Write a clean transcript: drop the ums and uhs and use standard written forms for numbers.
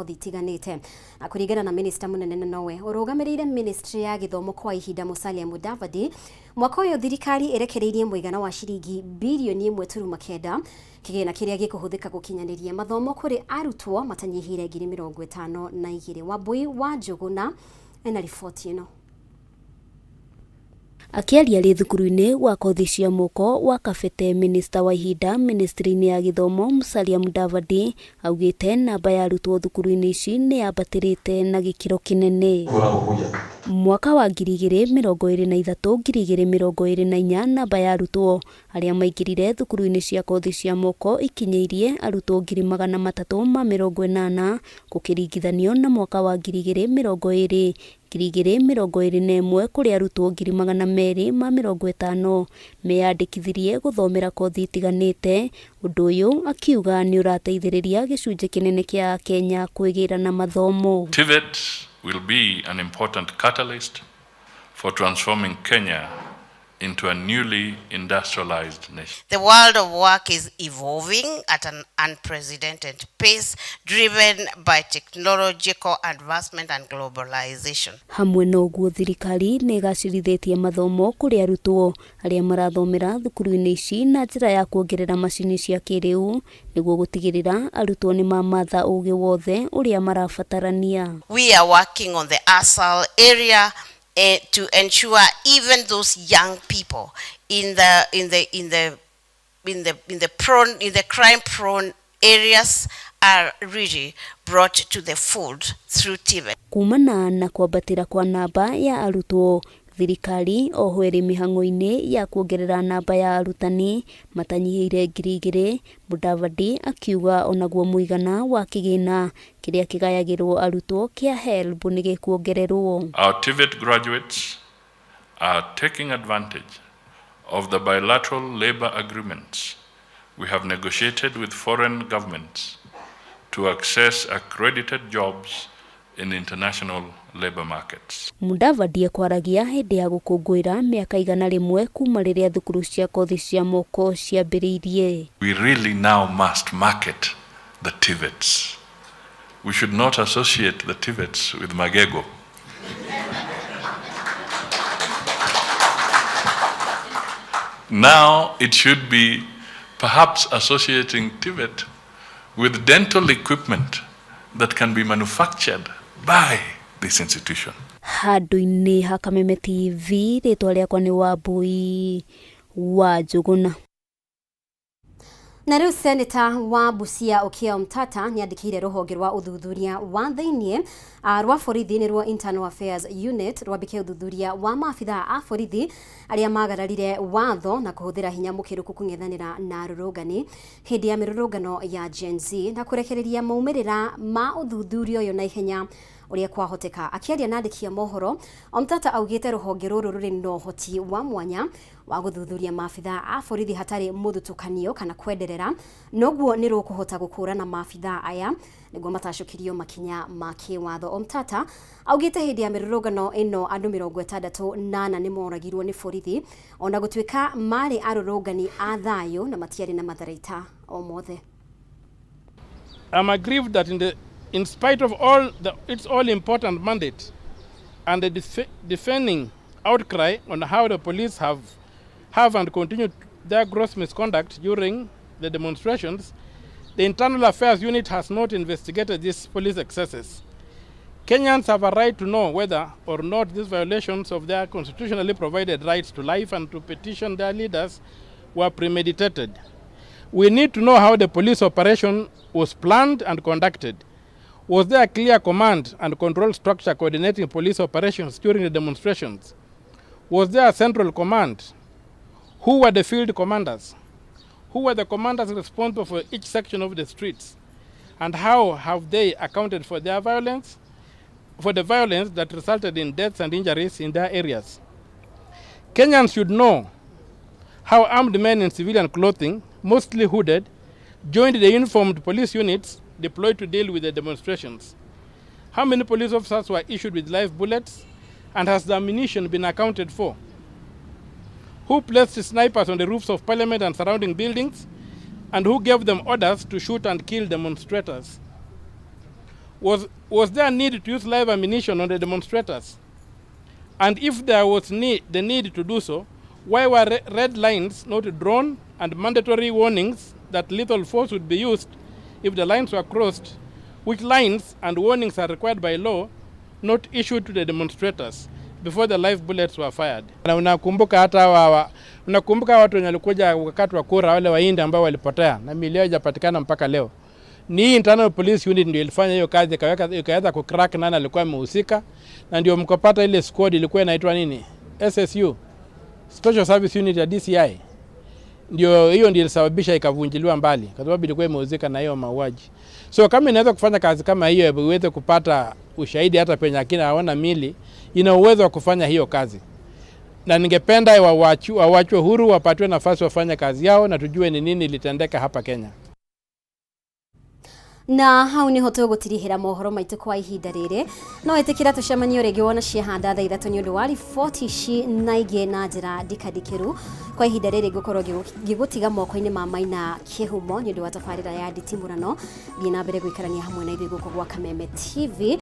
Tiganite akurigana na minister munene nowe urugamirire ministry ya githomo kwa ihinda Musalia Mudavadi mwaka uyu thirikari irekereirie muigana wa shiringi bilioni 1.9 kigina kiria gikuhuthika gukinyaniria mathomo kuri arutwo matanyihire 52,000 Wambui wa Njuguna ena riboti ino. Akiaria ri thukuru-ini wa kothi cia moko wa Kabete, minister wa ihinda ministry-ini ya githomo Musalia Mudavadi augite namba ya arutwo thukuru-ini ici ni yambatirite na gikiro kinene. Mwaka wa 2023-2024 namba ya arutwo aria maingirire thukuru-ini cia kothi cia moko ikinyeirie arutwo 380 gukiringithanio na mwaka wa 2021 kuri arutwo 250 meyandikithirie guthomera kothi itiganite. Undu uyu akiuga ni urateithiriria gicunje kinene kia Kenya kwigira na mathomo. TVET will be an important catalyst for transforming Kenya into a newly industrialized nation. The world of work is evolving at an unprecedented pace, driven by technological advancement and globalization. Hamwe na uguo thirikari ni gacirithitie mathomo kuri arutwo aria marathomera thukuru-ini ici na njira ya kuongerera macini cia kiriu niguo gutigirira arutwo ni mamatha ugi wothe uria marabatarania. We are working on the ASAL area to ensure even those young people in the crime prone areas are really brought to the fold through TVET. Kumana na kwambatira kwa namba ya arutwo, thirikari oho iri mihango-ini ya kuongerera namba ya arutani matanyihire 2,000. Mudavadi akiuga onaguo muigana wa kigina kiria kigayagirwo arutwo kia HELB ni gikuongererwo. Our TVET graduates are taking advantage of the bilateral labor agreements we have negotiated with foreign governments to access accredited jobs in international labor markets. Mudavadi akwaragia hindi ya gukungwira miaka 100 kuma riria thukuru cia kothi cia moko ciambiriirie. We really now must market the TVETs. We should not associate the TVETs with Magego. Now it should be perhaps associating TVET with dental equipment that can be manufactured by this institution. Handu-ini ha Kameme TV, ritwa riakwa ni Wambui wa Njuguna. Na riu Senator wa Busia Okiya Mtata ni andikire ruhonge rwa uthuthuria wa thiini rwa borithi ni rwo Internal Affairs Unit rwambike uthuthuria wa maabitha a borithi aria magararire watho na kuhuthira hinya mukiruku kung'ethanira na rurungani hindi ya mirurungano ya Gen Z na kurekereria maumirira ma uthuthuria uyu na ihenya uria kwahoteka. Akiaria na andiki a mohoro, Mtata augite ruhonge ruru ruri no hoti wa mwanya wa guthuthuria maabitha a borithi hatari muthutukanio kana kwenderera, noguo ni rukuhota gukurana maabitha aya niguo matacukirio makinya ma kiwatho. Mtata augite hindi ya mirurungano ino andu 68 ni moragirwo ni borithi ona gutuika mari arurungani a thayo na matiari na matharaita o mothe. I'm aggrieved that in spite of its all-important mandate and the defending outcry on how the police have and continue their gross misconduct during the demonstrations, the Internal Affairs Unit has not investigated these police excesses. Kenyans have a right to know whether or not these violations of their constitutionally provided rights to life and to petition their leaders were premeditated. We need to know how the police operation was planned and conducted. Was there a clear command and control structure coordinating police operations during the demonstrations? Was there a central command? Who were the field commanders? Who were the commanders responsible for each section of the streets? And how have they accounted for the violence that resulted in deaths and injuries in their areas? Kenyans should know how armed men in civilian clothing, mostly hooded, joined the uniformed police units deployed to deal with the demonstrations. How many police officers were issued with live bullets, and has the ammunition been accounted for? Who placed snipers on the roofs of Parliament and surrounding buildings, and who gave them orders to shoot and kill demonstrators? was there a need to use live ammunition on the demonstrators? And if there was the need to do so, why were red lines not drawn and mandatory warnings that lethal force would be used if the lines were crossed? Which lines and warnings are required by law not issued to the demonstrators before the live bullets were fired? Na unakumbuka hata unakumbuka watu wenye walikuja wakati wa kura, wale Wahindi ambao walipotea na miili haijapatikana mpaka leo. Ni internal police unit ndio ilifanya hiyo kazi, ikaweza kucrack nani alikuwa amehusika, na ndio mkopata ile squad ilikuwa inaitwa nini, SSU, Special Service Unit ya DCI. Ndio hiyo ndio ilisababisha ikavunjiliwa mbali kwa sababu ilikuwa imehusika na hiyo mauaji. So kama inaweza kufanya kazi kama hiyo, iweze kupata ushahidi hata penye akina hawana mili, ina uwezo wa kufanya hiyo kazi. Na ningependa wawachwe huru, wapatiwe nafasi wafanye kazi yao na tujue ni nini litendeka hapa Kenya. Na hau niho tũgũtirihĩra mohoro maitũ kwa ihinda rĩrĩ. No ĩtĩkĩra tũcemanio rĩngĩ wona ciahanda thaa 3 nĩ ũndũ wa riboti ici na ingĩ na njĩra ndikandikĩru. Kwa ihinda rĩrĩ ngũkorwo ngĩgũtiga moko-inĩ ma Maina Kĩhumo nĩ ũndũ wa tabarĩra ya nditimũrano. Thiĩ na mbere gũikarania hamwe na ithuĩ gũkũ gwa Kameme TV.